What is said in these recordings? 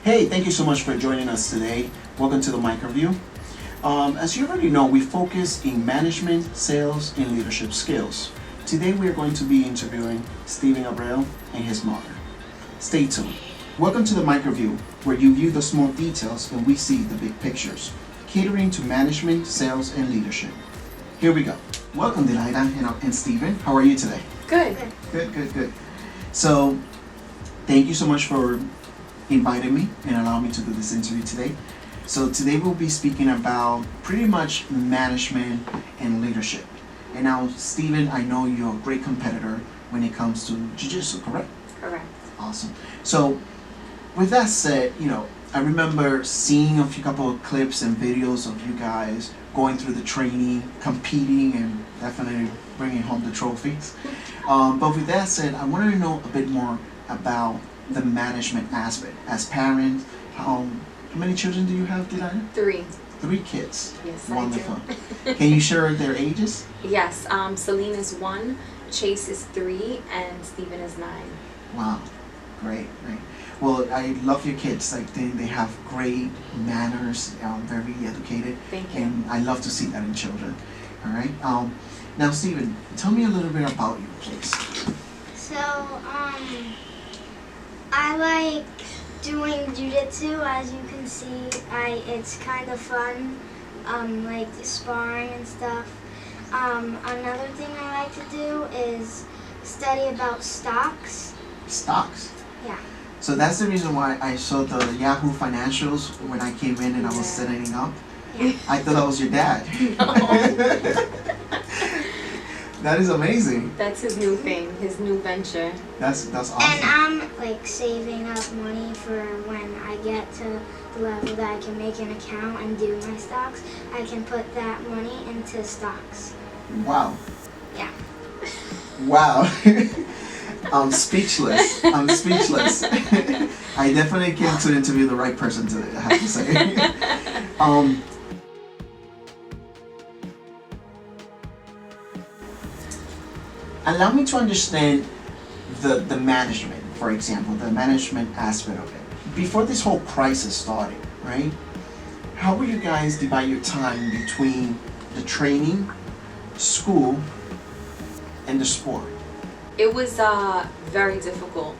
Hey, thank you so much for joining us today. Welcome to the Micro Review. As you already know, we focus in management, sales, and leadership skills. Today we are going to be interviewing Steven Abreu and his mother. Stay tuned. Welcome to the Micro Review, where you view the small details and we see the big pictures, catering to management, sales, and leadership. Here we go. Welcome, Delilah and Steven. How are you today? Good. Good. So, thank you so much for inviting me and allowing me to do this interview today. So today we'll be speaking about pretty much management and leadership. And now, Steven, I know you're a great competitor when it comes to jiu-jitsu, correct? Correct. Awesome. So, with that said, I remember seeing a couple of clips and videos of you guys going through the training, competing, and definitely bringing home the trophies. But with that said, I wanted to know a bit more about the management aspect. As parents, how many children do you have, Delilah? 3. 3 kids. Yes, Wonderful. I do. Can you share their ages? Yes, Celine is 1, Chase is 3, and Steven is 9. Wow, great. Well, I love your kids. Like they have great manners, very educated. Thank you. And I love to see that in children. All right. Now, Steven, tell me a little bit about you, please. So, I like doing jiu-jitsu. As you can see, it's kind of fun, like sparring and stuff. Another thing I like to do is study about stocks. Stocks? Yeah. So that's the reason why I saw the Yahoo financials when I came in and I was setting up. Yeah. I thought I was your dad. That is amazing. That's his new thing, his new venture. That's awesome. And I'm like saving up money for when I get to the level that I can make an account and do my stocks. I can put that money into stocks. Wow. Yeah. Wow. I'm speechless. I definitely came to interview the right person today, I have to say. Allow me to understand the management, for example, the management aspect of it. Before this whole crisis started, right? How will you guys divide your time between the training, school, and the sport? It was very difficult.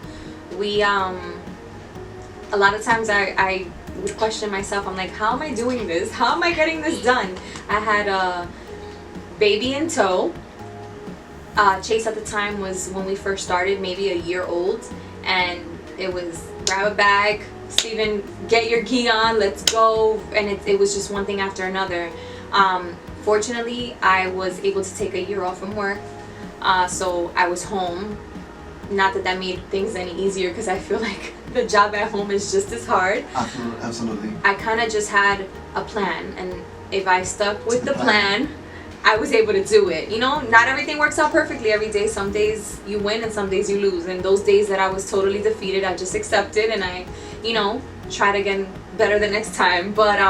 We a lot of times I would question myself. I'm like, how am I doing this? How am I getting this done? I had a baby in tow. Chase at the time was, when we first started, maybe a year old, and it was grab a bag, Steven, get your gi on, let's go, and it was just one thing after another. Fortunately, I was able to take a year off from work, so I was home. Not that made things any easier, because I feel like the job at home is just as hard. Absolutely. I kind of just had a plan, and if I stuck with the plan, I was able to do it. Not everything works out perfectly every day. Some days you win and some days you lose. And those days that I was totally defeated, I just accepted and I, tried again better the next time. But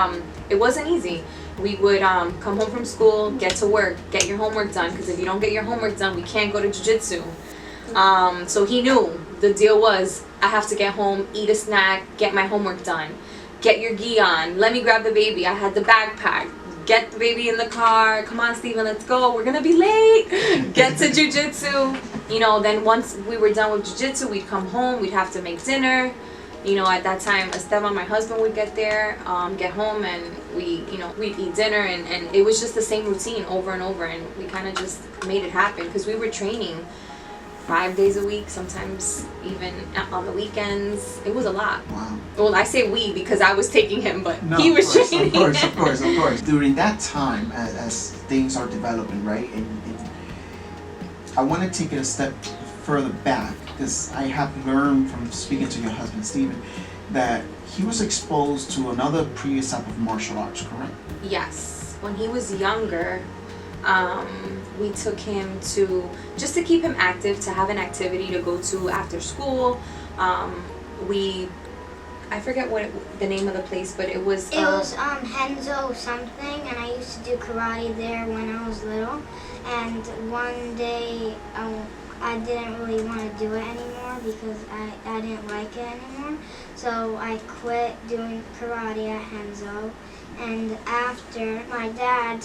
it wasn't easy. We would come home from school, get to work, get your homework done. Because if you don't get your homework done, we can't go to jiu-jitsu. So he knew the deal was, I have to get home, eat a snack, get my homework done. Get your gi on. Let me grab the baby. I had the backpack. Get the baby in the car. Come on, Steven, let's go. We're gonna be late. Get to jiu-jitsu. Then once we were done with jiu-jitsu, we'd come home. We'd have to make dinner. At that time, Esteban, my husband, would get there, get home, and we'd eat dinner, and it was just the same routine over and over, and we kind of just made it happen because we were training 5 days a week, sometimes even on the weekends. It was a lot. Wow. Well, I say we because I was taking him, but No, he was training. Of course. During that time, as things are developing, right? And I want to take it a step further back, because I have learned from speaking to your husband, Steven, that he was exposed to another previous type of martial arts, correct? Yes. When he was younger, we took him just to keep him active, to have an activity to go to after school. I forget what the name of the place, but it was... It was Henzo something, and I used to do karate there when I was little. And one day, I didn't really want to do it anymore because I didn't like it anymore. So I quit doing karate at Henzo. And after my dad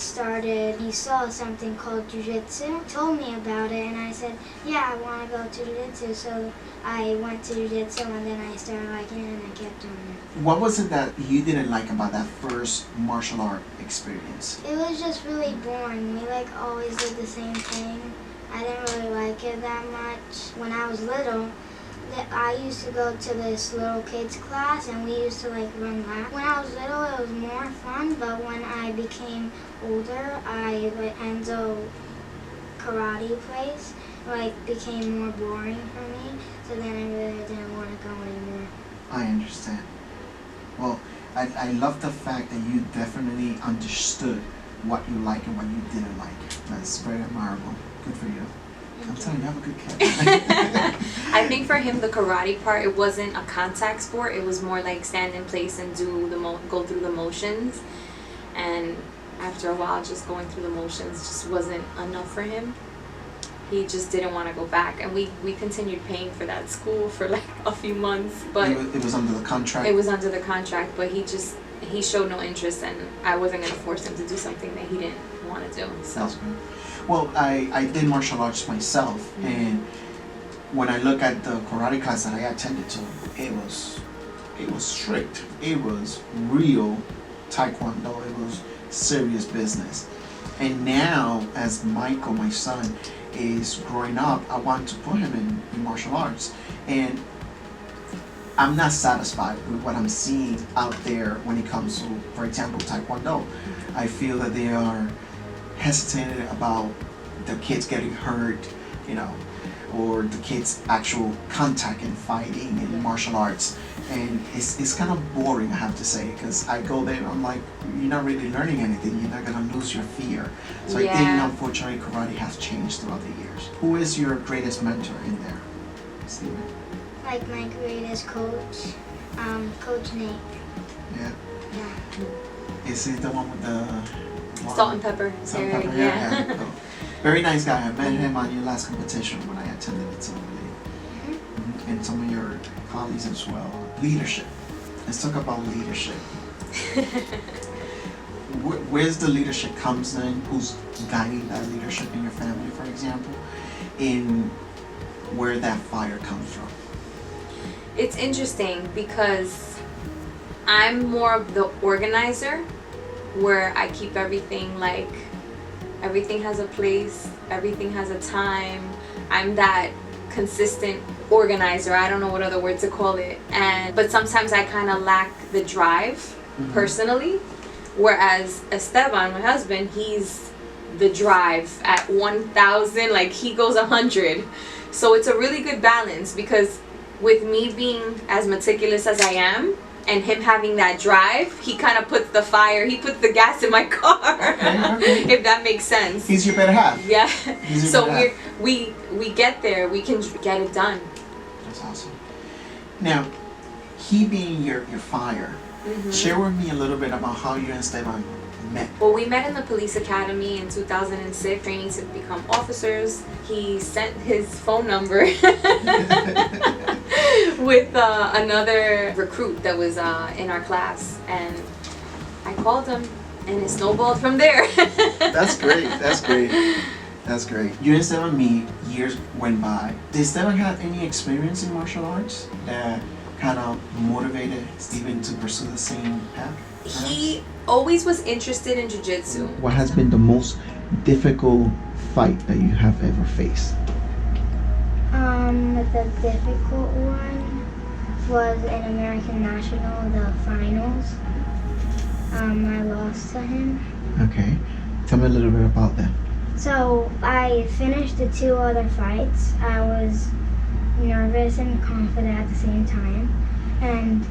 he saw something called jiu-jitsu, told me about it, and I said, yeah, I want to go to jiu-jitsu. So I went to jiu-jitsu, and then I started liking it, and I kept doing it. What was it that you didn't like about that first martial art experience? It was just really boring. We always did the same thing. I didn't really like it that much. When I was little, I used to go to this little kids class, and we used to run laps. When I was little, it was more fun, but when I became older, Enzo karate place became more boring for me. So then I really didn't want to go anymore. I understand. Well, I love the fact that you definitely understood what you like and what you didn't like. That's very admirable. Good for you. I'm telling you, you have a good kid. I think for him, the karate part, it wasn't a contact sport. It was more like stand in place and go through the motions. And after a while, just going through the motions just wasn't enough for him. He just didn't want to go back. And we continued paying for that school for a few months. But it was under the contract? It was under the contract, but he showed no interest, and I wasn't going to force him to do something that he didn't want to do. So. That's good. Well, I did martial arts myself, and when I look at the karate class that I attended to, it was strict. It was real taekwondo. It was serious business. And now, as Michael, my son, is growing up, I want to put him in martial arts. And I'm not satisfied with what I'm seeing out there when it comes to, for example, taekwondo. I feel that they are hesitated about the kids getting hurt, or the kids' actual contact and fighting in martial arts. And it's kind of boring, I have to say, because I go there and I'm like, you're not really learning anything. You're not going to lose your fear. So I think, unfortunately, karate has changed throughout the years. Who is your greatest mentor in there, Steven? My greatest coach, Coach Nate. Yeah. Yeah. Is it the one with the salt and pepper? Salt and pepper, yeah. Oh. Very nice guy. I met him on your last competition when I attended it. And some of your colleagues as well. Leadership. Let's talk about leadership. Where's the leadership comes in? Who's guiding that leadership in your family, for example? In where that fire comes from? It's interesting because I'm more of the organizer, where I keep everything everything has a place, everything has a time. I'm that consistent organizer. I don't know what other word to call it. But sometimes I kind of lack the drive personally, whereas Esteban, my husband, he's the drive at 1,000, he goes 100. So it's a really good balance, because with me being as meticulous as I am, and him having that drive, he kind of puts the fire, he puts the gas in my car, okay. If that makes sense. He's your better half. Yeah. So we get there, we can get it done. That's awesome. Now, he being your fire, share with me a little bit about how you and Esteban met. Well, we met in the police academy in 2006, training to become officers. He sent his phone number with another recruit that was in our class, and I called him, and it snowballed from there. That's great. That's great. That's great. You and Esteban meet, years went by. Did Esteban have any experience in martial arts that kind of motivated Steven to pursue the same path? He always was interested in jiu-jitsu. What has been the most difficult fight that you have ever faced? The difficult one was in American National, the finals. I lost to him. Okay. Tell me a little bit about that. So I finished the 2 other fights. I was nervous and confident at the same time. And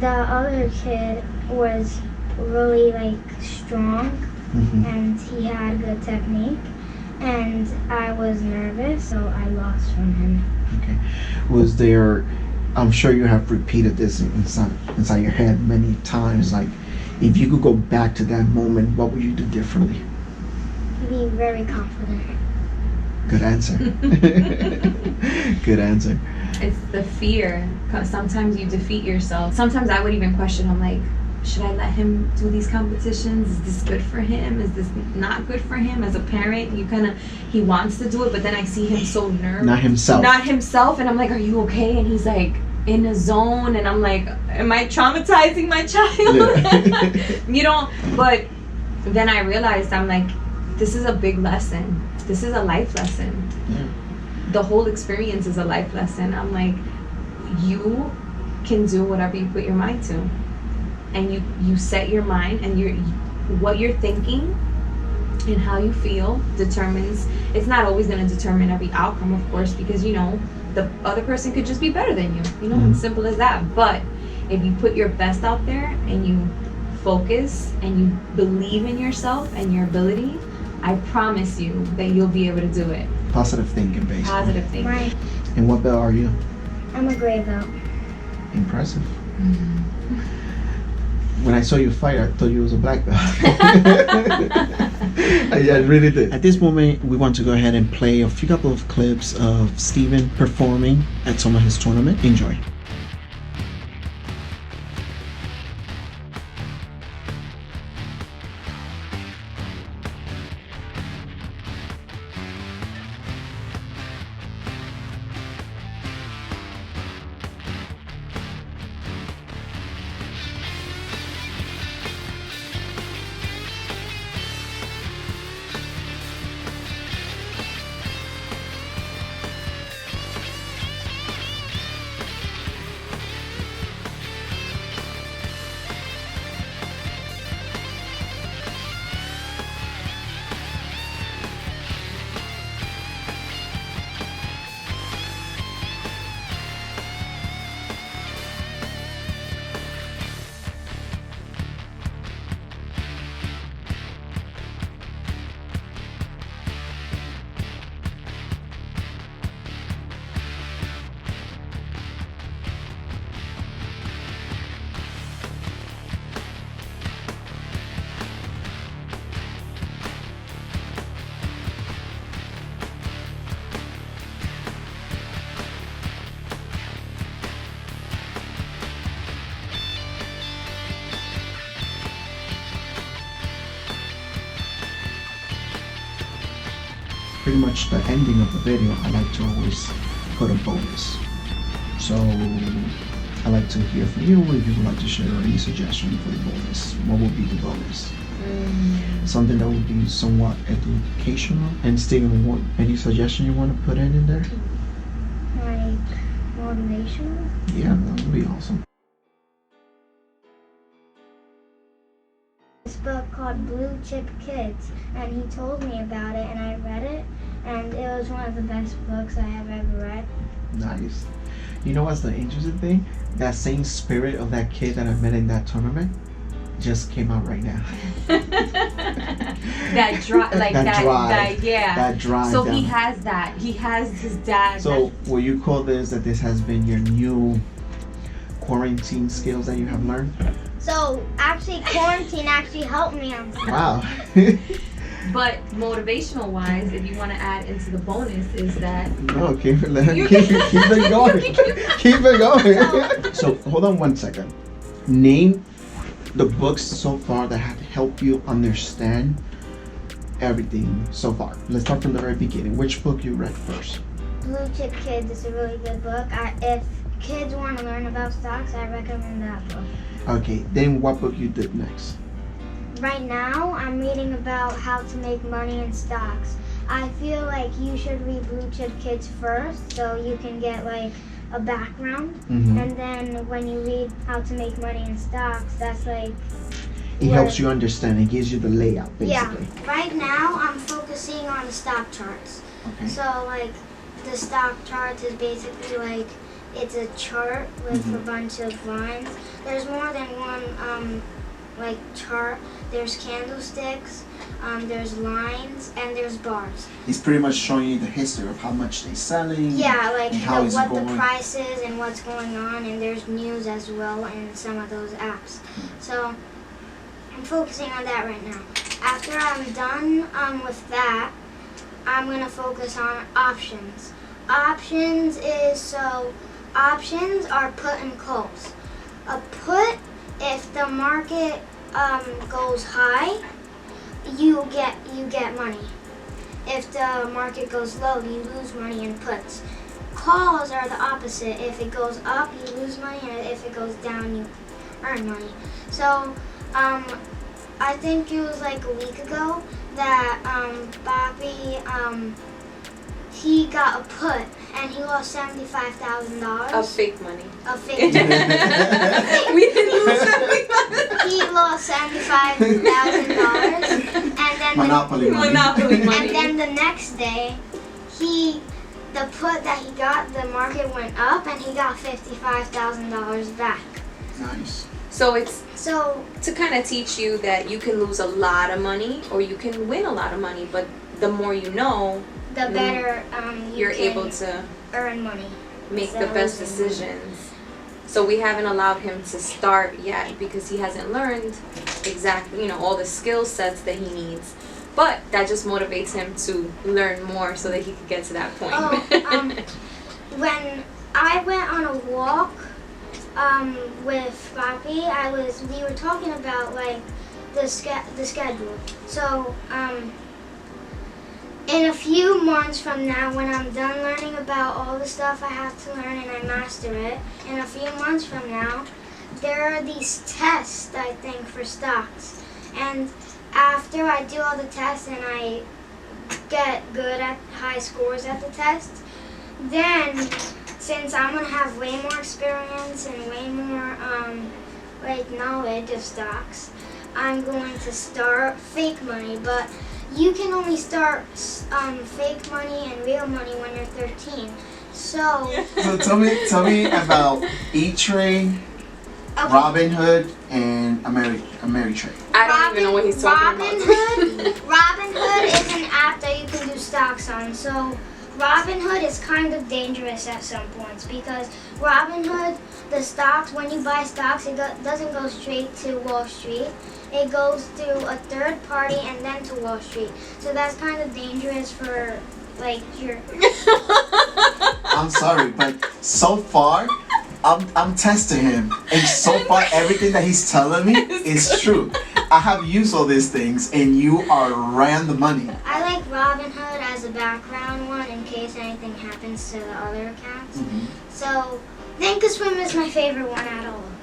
the other kid was really strong, and he had good technique. And I was nervous, so I lost from him. Okay. Was there, I'm sure you have repeated this inside your head many times, if you could go back to that moment, what would you do differently? Be very confident. Good answer. Good answer. It's the fear. 'Cause sometimes you defeat yourself. Sometimes I would even question, I'm like, should I let him do these competitions? Is this good for him? Is this not good for him? As a parent, he wants to do it, but then I see him so nervous. Not himself. And I'm like, are you okay? And he's like in a zone, and I'm like, am I traumatizing my child? Yeah. But then I realized, I'm like, this is a big lesson. This is a life lesson. Yeah. The whole experience is a life lesson. I'm like, you can do whatever you put your mind to. And you set your mind, and what you're thinking and how you feel determines. It's not always going to determine every outcome, of course, because the other person could just be better than you. It's simple as that. But if you put your best out there and you focus and you believe in yourself and your ability, I promise you that you'll be able to do it. Positive thinking, basically. Positive thinking. Right. And what belt are you? I'm a gray belt. Impressive. When I saw you fight, I thought you was a black belt. I really did. At this moment, we want to go ahead and play a couple of clips of Steven performing at some of his tournament. Enjoy. Pretty much the ending of the video, I like to always put a bonus. So I like to hear from you if you would like to share any suggestion for the bonus. What would be the bonus? Something that would be somewhat educational. And Steven, any suggestion you want to put in there? Like motivational? Yeah, that would be awesome. This book called Blue Chip Kids, and he told me about it, and I read it, and it was one of the best books I have ever read. Nice. You know what's the interesting thing? That same spirit of that kid that I met in that tournament just came out right now. That drive, like that drive. yeah. That drive. So he has that. He has his dad. So will you call this that this has been your new quarantine skills that you have learned? So actually, quarantine actually helped me on stuff. Wow. But motivational wise, if you want to add into the bonus, is that No, keep it going. Keep it going. So hold on one second. Name the books so far that have helped you understand everything so far. Let's start from the very beginning. Which book you read first? Blue Chip Kids is a really good book. If kids want to learn about stocks, I recommend that book. Okay, then what book you did next? Right now, I'm reading about how to make money in stocks. I feel like you should read Blue Chip Kids first, so you can get like a background. And then when you read how to make money in stocks, that's like It helps you understand. It gives you the layout, basically. Yeah. Right now, I'm focusing on the stock charts. Okay. So like the stock charts is basically like it's a chart with a bunch of lines. There's more than one like chart. There's candlesticks, there's lines, and there's bars. He's pretty much showing you the history of how much they're selling. Yeah, like how it's what going. the price is and what's going on, and there's news as well in some of those apps. So I'm focusing on that right now. After I'm done with that, I'm going to focus on options. Options are put and calls. A put, if the market goes high, you get money. If the market goes low, you lose money in puts. Calls are the opposite. If it goes up, you lose money, and if it goes down, you earn money. So, I think it was like a week ago that Bobby, he got a put, and he lost $75,000. Of fake money. Of fake We didn't lose $75,000. He lost $75,000, and then Monopoly money. Monopoly money. and then the next day, the put that he got, the market went up, and he got $55,000 back. Nice. So it's So to kind of teach you that you can lose a lot of money or you can win a lot of money, but the more you know, the better you're can able to earn money. make the instead of best losing money. decisions. So we haven't allowed him to start yet because he hasn't learned exactly, all the skill sets that he needs. But that just motivates him to learn more so that he could get to that point. When I went on a walk with Bobby, we were talking about like the schedule. So in a few months from now, when I'm done learning about all the stuff I have to learn and I master it, in a few months from now, there are these tests, I think, for stocks. And after I do all the tests and I get good at high scores at the test, then since I'm going to have way more experience and way more knowledge of stocks, I'm going to start fake money. But you can only start fake money and real money when you're 13. So So tell me about E-Trade, okay. Robinhood, and Ameritrade. I don't even know what he's talking about. Robinhood is an app that you can do stocks on. So Robinhood is kind of dangerous at some points because Robinhood, the stocks, when you buy stocks, it doesn't go straight to Wall Street. It goes through a third party and then to Wall Street. So that's kind of dangerous for your. I'm sorry, but so far, I'm testing him, and so far everything that he's telling me is true. I have used all these things, and you are right on the money. I like Robinhood as a background one in case anything happens to the other accounts. Mm-hmm. So Thinkorswim is my favorite one out of all of them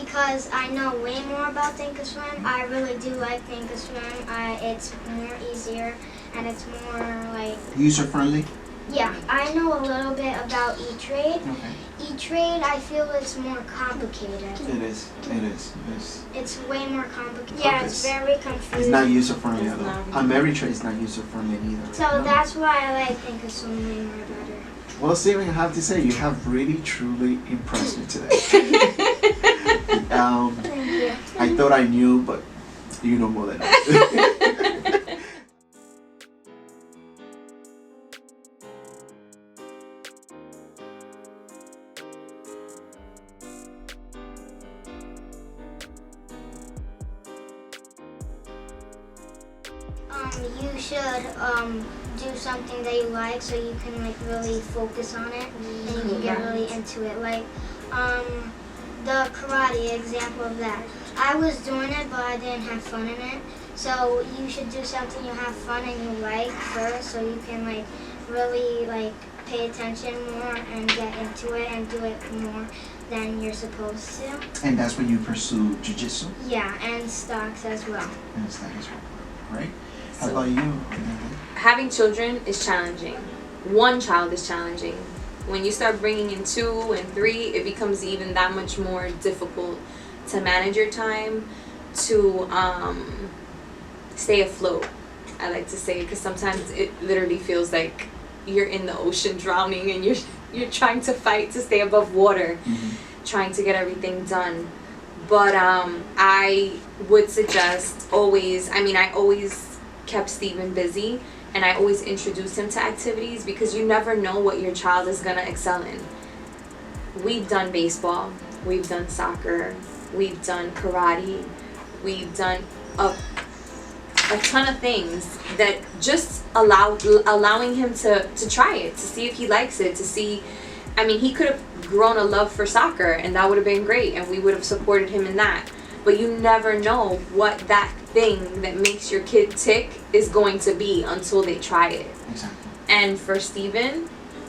because I know way more about Thinkorswim. I really do like Thinkorswim. It's more easier and it's more like User friendly. yeah. I know a little bit about E-Trade. Okay. E-Trade, I feel it's more complicated. It is. It's way more complicated. Okay. Yeah, it's very confusing. It's not user friendly at It's all. not. Ameritrade is not user friendly either. So No. that's why I like Thinkorswim way more better. Well, Steven, I have to say, you have really, truly impressed me today. Thank you. I thought I knew, but you know more than I. You should do something that you like so you can really focus on it and you can get really into it. Like the karate example of that. I was doing it but I didn't have fun in it. So you should do something you have fun and you like first so you can really pay attention more and get into it and do it more than you're supposed to. And that's when you pursue jiu-jitsu? Yeah, and stocks as well. And that as well, right? How So- about you? Having children is challenging. One child is challenging. When you start bringing in 2 and 3, it becomes even that much more difficult to manage your time, to stay afloat, I like to say, because sometimes it literally feels like you're in the ocean drowning and you're trying to fight to stay above water, trying to get everything done. But I would suggest I always kept Steven busy, and I always introduced him to activities because you never know what your child is going to excel in. We've done baseball, we've done soccer, we've done karate, we've done a ton of things that just allowing him to try it, to see if he likes it, to see. I mean, he could have grown a love for soccer, and that would have been great, and we would have supported him in that. But you never know what that thing that makes your kid tick is going to be until they try it. Exactly. And for Steven,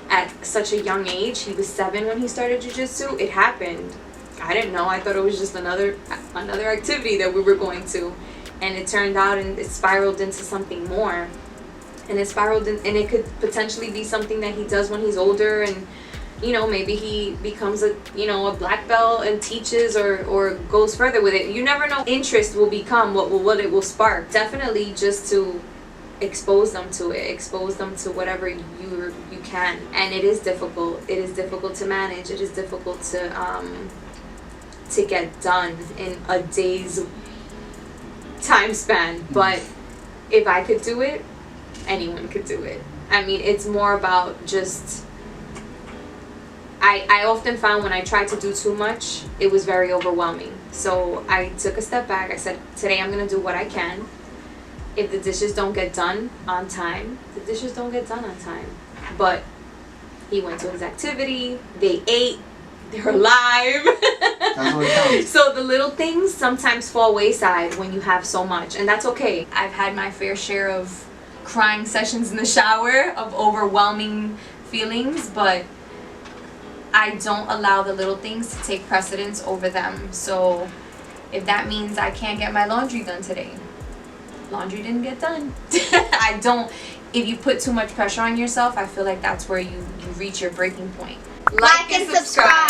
at such a young age, he was 7 when he started jiu-jitsu, it happened. I didn't know. I thought it was just another activity that we were going to. And it turned out and it spiraled into something more. And it spiraled in, and it could potentially be something that he does when he's older, and you know, maybe he becomes a black belt and teaches or goes further with it. You never know. Interest will become what it will spark. Definitely just to expose them to it, expose them to whatever you can. And it is difficult. It is difficult to manage. It is difficult to get done in a day's time span. But if I could do it, anyone could do it. I mean, it's more about just. I often found when I tried to do too much, it was very overwhelming. So I took a step back. I said, today I'm going to do what I can. If the dishes don't get done on time, the dishes don't get done on time. But he went to his activity, they ate, they're alive. That's what it counts. So the little things sometimes fall wayside when you have so much, and that's okay. I've had my fair share of crying sessions in the shower, of overwhelming feelings, but I don't allow the little things to take precedence over them. So if that means I can't get my laundry done today, laundry didn't get done. I don't. If you put too much pressure on yourself, I feel like that's where you reach your breaking point. Like and subscribe.